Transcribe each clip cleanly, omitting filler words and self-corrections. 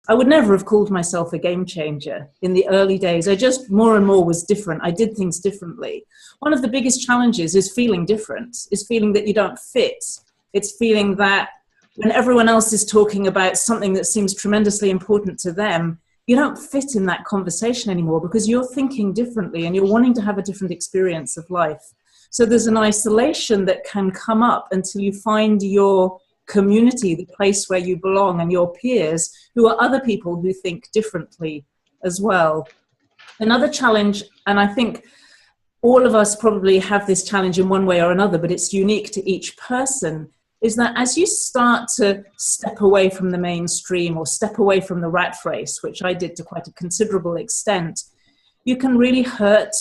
I would never have called myself a game changer in the early days. I just more and more was different. I did things differently. One of the biggest challenges is feeling different, is feeling that you don't fit. It's feeling that when everyone else is talking about something that seems tremendously important to them, you don't fit in that conversation anymore because you're thinking differently and you're wanting to have a different experience of life. So there's an isolation that can come up until you find your community, the place where you belong, and your peers who are other people who think differently as well. Another challenge, and I think all of us probably have this challenge in one way or another, but it's unique to each person, is that as you start to step away from the mainstream or step away from the rat race, which I did to quite a considerable extent, you can really hurt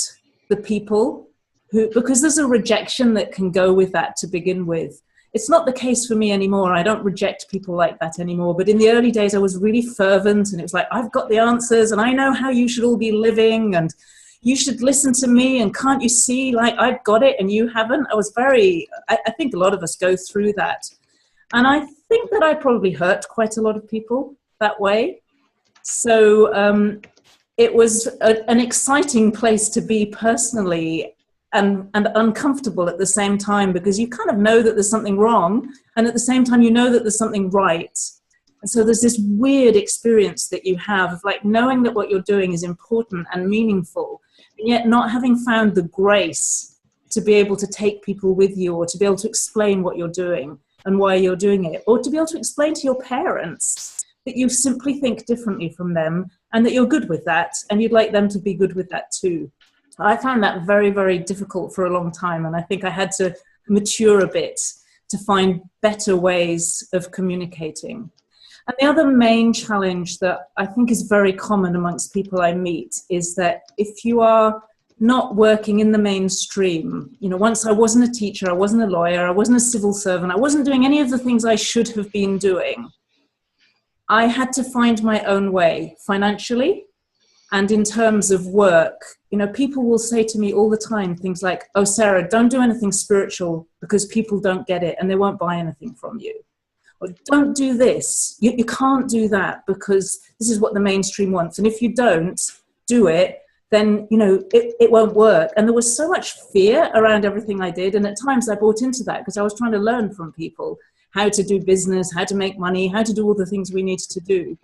the people who, because there's a rejection that can go with that to begin with. It's not the case for me anymore. I don't reject people like that anymore. But in the early days, I was really fervent, and it was like, I've got the answers, and I know how you should all be living, and you should listen to me, and can't you see, like, I've got it and you haven't? I think a lot of us go through that. And I think that I probably hurt quite a lot of people that way. So it was an exciting place to be personally, and uncomfortable at the same time, because you kind of know that there's something wrong, and at the same time you know that there's something right. And so there's this weird experience that you have of like knowing that what you're doing is important and meaningful, and yet not having found the grace to be able to take people with you, or to be able to explain what you're doing and why you're doing it, or to be able to explain to your parents that you simply think differently from them and that you're good with that and you'd like them to be good with that too. I found that very, very difficult for a long time, and I think I had to mature a bit to find better ways of communicating. And the other main challenge that I think is very common amongst people I meet is that if you are not working in the mainstream, you know, once I wasn't a teacher, I wasn't a lawyer, I wasn't a civil servant, I wasn't doing any of the things I should have been doing. I had to find my own way financially. And in terms of work, you know, people will say to me all the time things like, oh, Sarah, don't do anything spiritual because people don't get it and they won't buy anything from you. Or don't do this. You can't do that because this is what the mainstream wants. And if you don't do it, then, you know, it won't work. And there was so much fear around everything I did. And at times I bought into that because I was trying to learn from people how to do business, how to make money, how to do all the things we needed to do.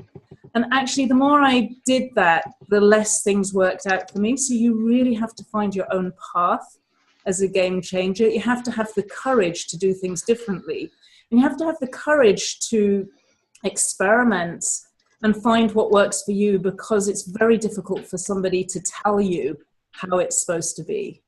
And actually, the more I did that, the less things worked out for me. So you really have to find your own path as a game changer. You have to have the courage to do things differently. And you have to have the courage to experiment and find what works for you, because it's very difficult for somebody to tell you how it's supposed to be.